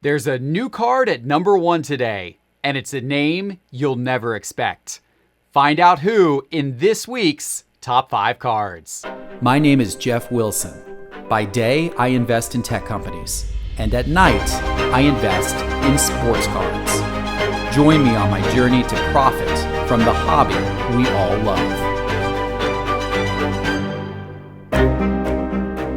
There's a new card at number 1 today, and it's a name you'll never expect. Find out who in this week's Top 5 Cards. My name is Jeff Wilson. By day, I invest in tech companies, and at night, I invest in sports cards. Join me on my journey to profit from the hobby we all love.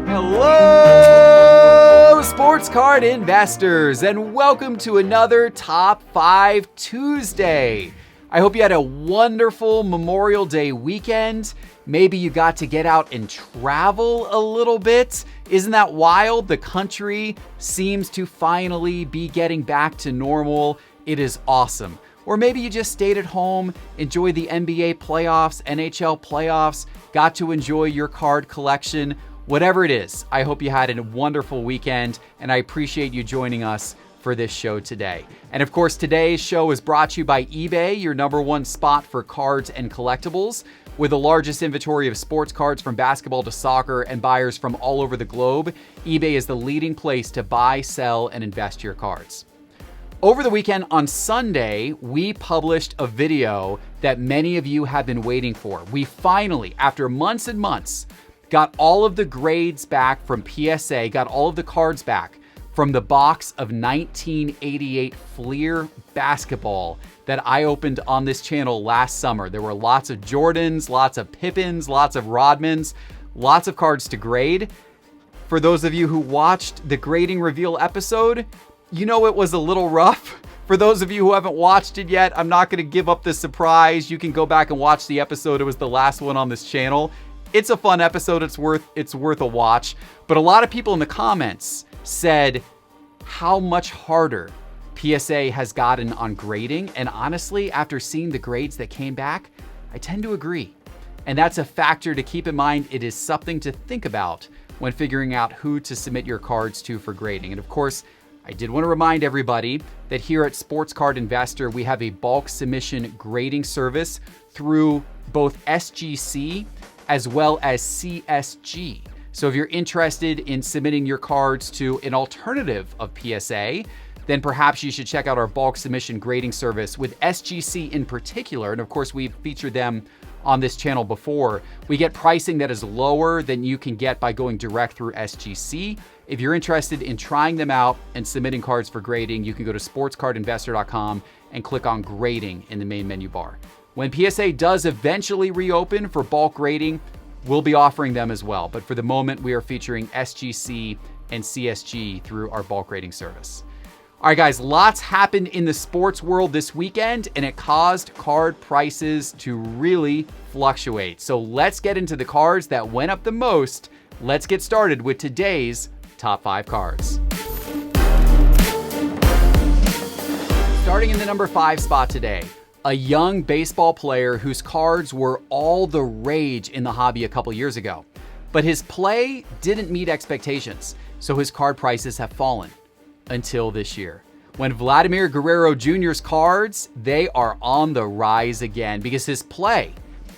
Hello, sports card investors, and welcome to another Top 5 Tuesday. I hope you had a wonderful Memorial Day weekend. Maybe you got to get out and travel a little bit. Isn't that wild? The country seems to finally be getting back to normal. It is awesome. Or maybe you just stayed at home, enjoyed the NBA playoffs, NHL playoffs, got to enjoy your card collection. Whatever it is, I hope you had a wonderful weekend, and I appreciate you joining us for this show today. And of course, today's show is brought to you by eBay, your number one spot for cards and collectibles. With the largest inventory of sports cards from basketball to soccer and buyers from all over the globe, eBay is the leading place to buy, sell, and invest your cards. Over the weekend on Sunday, we published a video that many of you have been waiting for. We finally, after months and months, got all of the grades back from PSA, got all of the cards back from the box of 1988 Fleer basketball that I opened on this channel last summer. There were lots of Jordans, lots of Pippins, lots of Rodmans, lots of cards to grade. For those of you who watched the grading reveal episode, you know it was a little rough. For those of you who haven't watched it yet, I'm not going to give up the surprise. You can go back and watch the episode. It was the last one on this channel. It's a fun episode. It's worth a watch. But a lot of people in the comments said how much harder PSA has gotten on grading. And honestly, after seeing the grades that came back, I tend to agree. And that's a factor to keep in mind. It is something to think about when figuring out who to submit your cards to for grading. And of course, I did want to remind everybody that here at Sports Card Investor, we have a bulk submission grading service through both SGC as well as CSG. So if you're interested in submitting your cards to an alternative of PSA, then perhaps you should check out our bulk submission grading service with SGC in particular. And of course, we've featured them on this channel before. We get pricing that is lower than you can get by going direct through SGC. If you're interested in trying them out and submitting cards for grading, you can go to sportscardinvestor.com and click on grading in the main menu bar. When PSA does eventually reopen for bulk grading, we'll be offering them as well. But for the moment, we are featuring SGC and CSG through our bulk grading service. All right, guys, lots happened in the sports world this weekend, and it caused card prices to really fluctuate. So let's get into the cards that went up the most. Let's get started with today's Top 5 Cards. Starting in the number 5 spot today, a young baseball player whose cards were all the rage in the hobby a couple years ago. But his play didn't meet expectations, so his card prices have fallen until this year. When Vladimir Guerrero Jr.'s cards, they are on the rise again because his play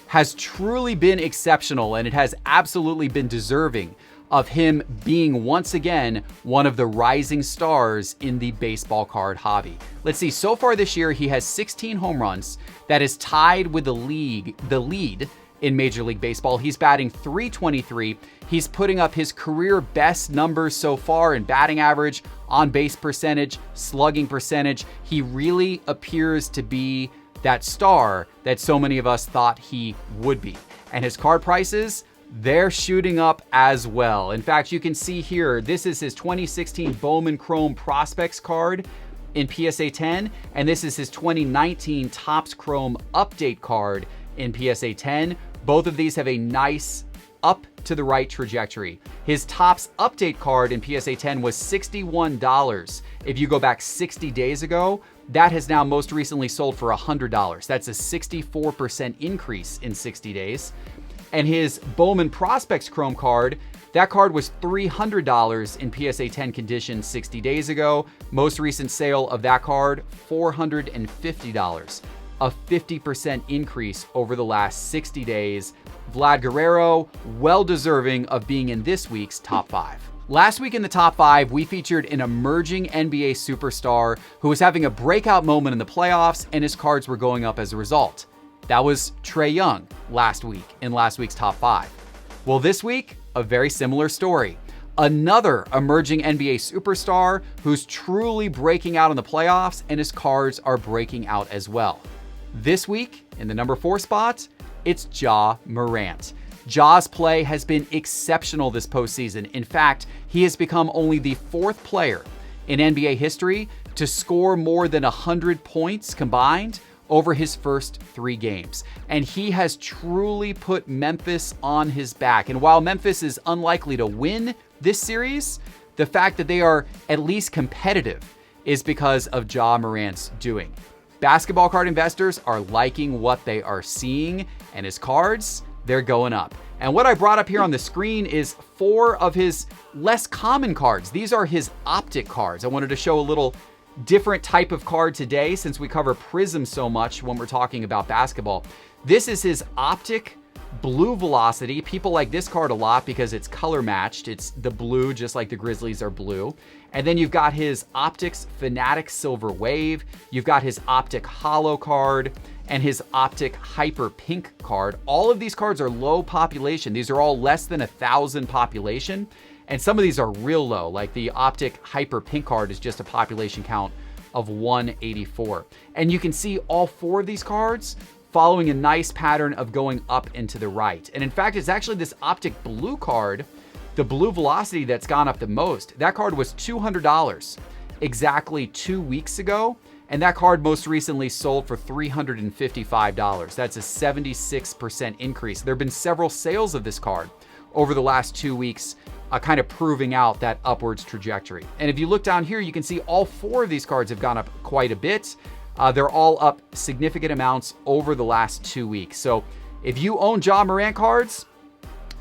has truly been exceptional, and it has absolutely been deserving of him being once again one of the rising stars in the baseball card hobby. Let's see, so far this year, he has 16 home runs. That is tied with the lead in Major League Baseball. He's batting .323. He's putting up his career best numbers so far in batting average, on base percentage, slugging percentage. He really appears to be that star that so many of us thought he would be. And his card prices, they're shooting up as well. In fact, you can see here, this is his 2016 Bowman Chrome Prospects card in PSA 10, and this is his 2019 Topps Chrome Update card in PSA 10. Both of these have a nice up to the right trajectory. His Topps Update card in PSA 10 was $61. If you go back 60 days ago, that has now most recently sold for $100. That's a 64% increase in 60 days. And his Bowman Prospects Chrome card, that card was $300 in PSA 10 condition 60 days ago. Most recent sale of that card, $450. A 50% increase over the last 60 days. Vlad Guerrero, well deserving of being in this week's top 5. Last week in the top 5, we featured an emerging NBA superstar who was having a breakout moment in the playoffs, and his cards were going up as a result. That was Trae Young last week in last week's top 5. Well, this week, a very similar story. Another emerging NBA superstar who's truly breaking out in the playoffs, and his cards are breaking out as well. This week, in the number 4 spot, it's Ja Morant. Ja's play has been exceptional this postseason. In fact, he has become only the 4th player in NBA history to score more than 100 points combined over his first 3 games. And he has truly put Memphis on his back. And while Memphis is unlikely to win this series, the fact that they are at least competitive is because of Ja Morant's doing. Basketball card investors are liking what they are seeing, and his cards, they're going up. And what I brought up here on the screen is 4 of his less common cards. These are his optic cards. I wanted to show a little different type of card today since we cover Prism so much when we're talking about basketball. This is his optic blue velocity. People like this card a lot because it's color matched. It's the blue, just like the Grizzlies are blue. And then you've got his Optics Fanatic Silver Wave. You've got his Optic Hollow card and his Optic Hyper Pink card. All of these cards are low population. These are all less than 1,000 population. And some of these are real low, like the Optic Hyper Pink card is just a population count of 184. And you can see all 4 of these cards following a nice pattern of going up and to the right. And in fact, it's actually this Optic Blue card, the blue velocity, that's gone up the most. That card was $200 exactly 2 weeks ago. And that card most recently sold for $355. That's a 76% increase. There have been several sales of this card over the last 2 weeks, kind of proving out that upwards trajectory. And if you look down here, you can see all 4 of these cards have gone up quite a bit. They're all up significant amounts over the last 2 weeks. So if you own Ja Morant cards,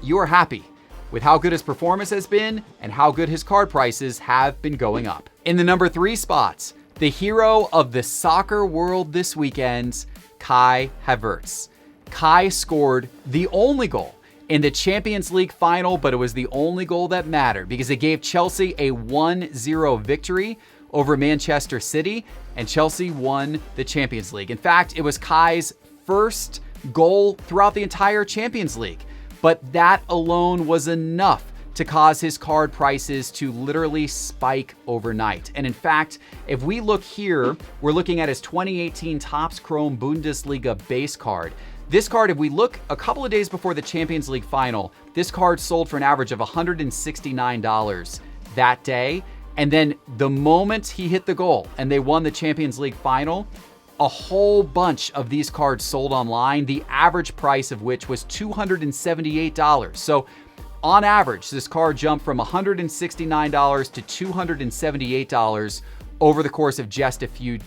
you are happy with how good his performance has been and how good his card prices have been going up. In the number 3 spots, the hero of the soccer world this weekend, Kai Havertz. Kai scored the only goal in the Champions League final, but it was the only goal that mattered because it gave Chelsea a 1-0 victory over Manchester City, and Chelsea won the Champions League. In fact, it was Kai's first goal throughout the entire Champions League, but that alone was enough to cause his card prices to literally spike overnight. And in fact, if we look here, we're looking at his 2018 Topps Chrome Bundesliga base card. This card, if we look a couple of days before the Champions League final, this card sold for an average of $169 that day. And then the moment he hit the goal and they won the Champions League final, a whole bunch of these cards sold online, the average price of which was $278. So on average, this card jumped from $169 to $278 over the course of just a few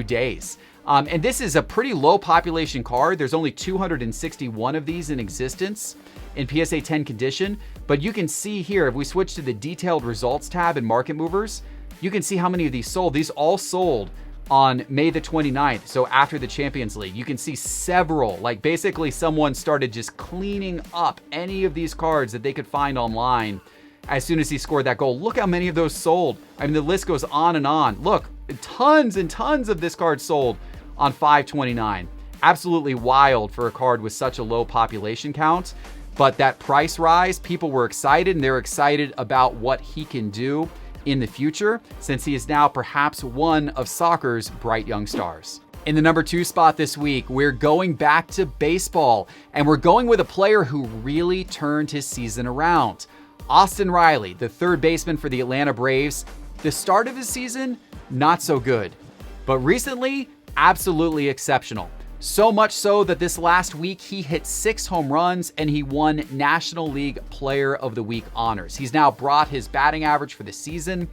days. And this is a pretty low population card. There's only 261 of these in existence in PSA 10 condition. But you can see here, if we switch to the detailed results tab in Market Movers, you can see how many of these sold. These all sold on May the 29th, so after the Champions League. You can see several, like basically someone started just cleaning up any of these cards that they could find online as soon as he scored that goal. Look how many of those sold. I mean, the list goes on and on. Look, tons and tons of this card sold on 5/29. Absolutely wild for a card with such a low population count. But that price rise, people were excited, and they're excited about what he can do in the future, since he is now perhaps one of soccer's bright young stars. In the number 2 spot this week, we're going back to baseball, and we're going with a player who really turned his season around. Austin Riley, the 3rd baseman for the Atlanta Braves. The start of his season, not so good, but recently, absolutely exceptional. So much so that this last week, he hit 6 home runs and he won National League Player of the Week honors. He's now brought his batting average for the season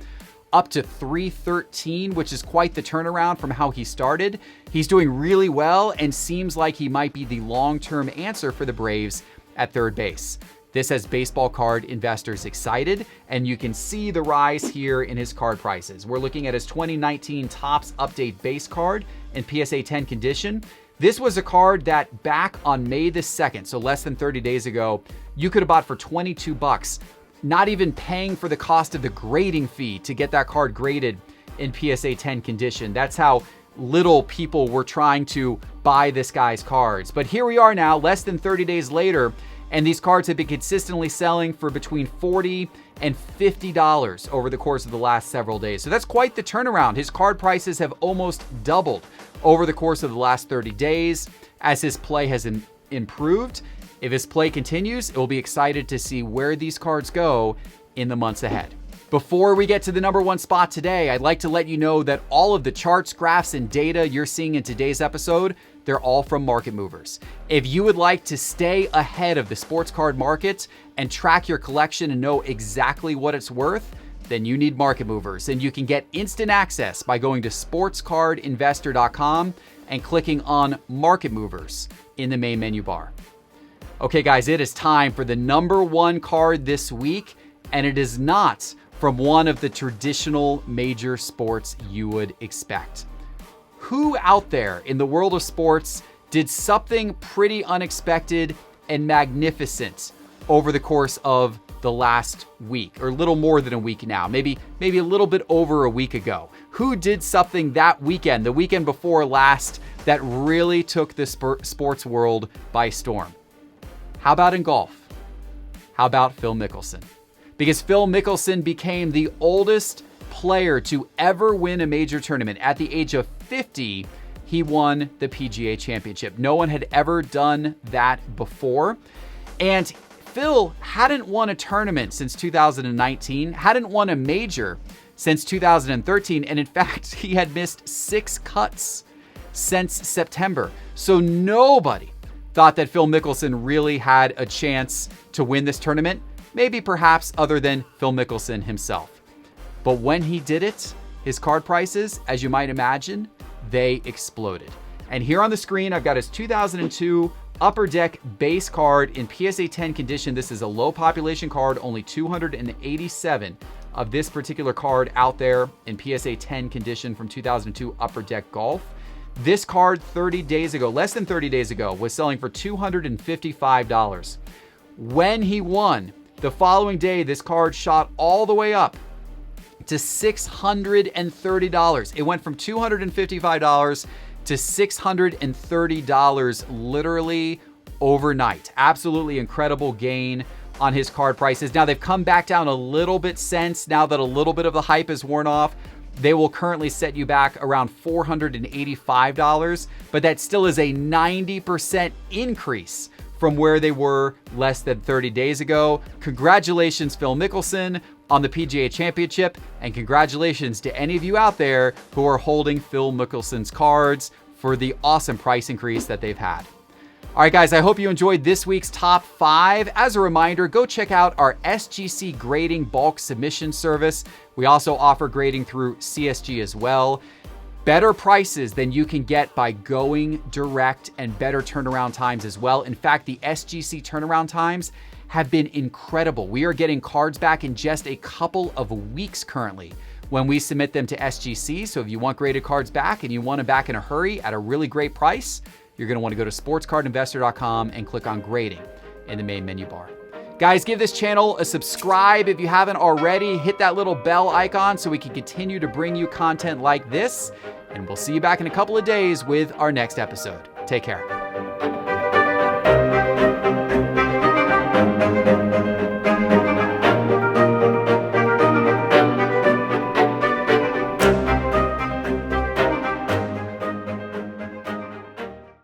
up to .313, which is quite the turnaround from how he started. He's doing really well and seems like he might be the long-term answer for the Braves at 3rd base. This has baseball card investors excited, and you can see the rise here in his card prices. We're looking at his 2019 Topps Update base card in PSA 10 condition. This was a card that back on May the 2nd, so less than 30 days ago, you could have bought for $22 not even paying for the cost of the grading fee to get that card graded in PSA 10 condition. That's how little people were trying to buy this guy's cards. But here we are now, less than 30 days later, and these cards have been consistently selling for between $40 and $50 over the course of the last several days. So that's quite the turnaround. His card prices have almost doubled over the course of the last 30 days as his play has improved. If his play continues, we'll be excited to see where these cards go in the months ahead. Before we get to the number one spot today, I'd like to let you know that all of the charts, graphs, and data you're seeing in today's episode, they're all from Market Movers. If you would like to stay ahead of the sports card market and track your collection and know exactly what it's worth, then you need Market Movers. And you can get instant access by going to sportscardinvestor.com and clicking on Market Movers in the main menu bar. Okay, guys, it is time for the number one card this week, and it is not from one of the traditional major sports you would expect. Who out there in the world of sports did something pretty unexpected and magnificent over the course of the last week, or a little more than a week now, maybe a little bit over a week ago? Who did something that weekend, the weekend before last, that really took the sports world by storm? How about in golf? How about Phil Mickelson? Because Phil Mickelson became the oldest player to ever win a major tournament. At the age of 50, he won the PGA Championship. No one had ever done that before. And Phil hadn't won a tournament since 2019, hadn't won a major since 2013, and in fact, he had missed 6 cuts since September. So nobody thought that Phil Mickelson really had a chance to win this tournament, maybe perhaps other than Phil Mickelson himself. But when he did it, his card prices, as you might imagine, they exploded. And here on the screen, I've got his 2002 Upper Deck base card in PSA 10 condition. This is a low population card, only 287 of this particular card out there in PSA 10 condition from 2002 Upper Deck Golf. This card 30 days ago, less than 30 days ago, was selling for $255. When he won, the following day, this card shot all the way up to $630. It went from $255 to $630 literally overnight. Absolutely incredible gain on his card prices. Now they've come back down a little bit since, now that a little bit of the hype has worn off. They will currently set you back around $485, but that still is a 90% increase from where they were less than 30 days ago. Congratulations, Phil Mickelson, on the PGA Championship, and congratulations to any of you out there who are holding Phil Mickelson's cards for the awesome price increase that they've had. All right, guys, I hope you enjoyed this week's top 5. As a reminder, go check out our SGC grading bulk submission service. We also offer grading through CSG as well. Better prices than you can get by going direct, and better turnaround times as well. In fact, the SGC turnaround times have been incredible. We are getting cards back in just a couple of weeks currently when we submit them to SGC. So if you want graded cards back and you want them back in a hurry at a really great price, you're going to want to go to sportscardinvestor.com and click on grading in the main menu bar. Guys, give this channel a subscribe if you haven't already. Hit that little bell icon so we can continue to bring you content like this. And we'll see you back in a couple of days with our next episode. Take care.